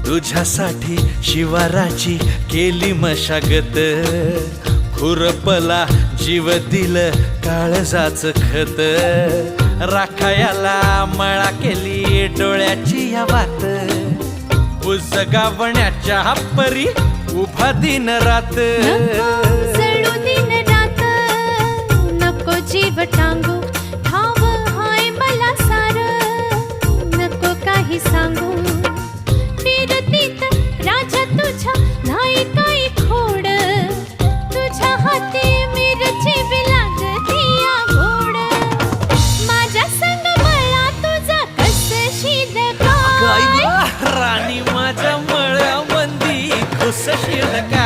तुझ्यासाठी शिवाराची केली मशागत, खुरपला जीव दिलं काळजाच खत, राखायाला मळा केली डोळ्याची या वात, बुजगावण्याच्या परी उभा दिन रात, जळू दिन रात नको जीव टांगू, ठाव हाय मला सार नको काही सांगू, फिरतीत राजा तुझ्या नाही काही खोड, तुझ्या हाती मिरची लागती या गोड, माझ्या संग मला तुझा कस शीद काय राणी माझ्या मळ्यामंदी खुसशील काय.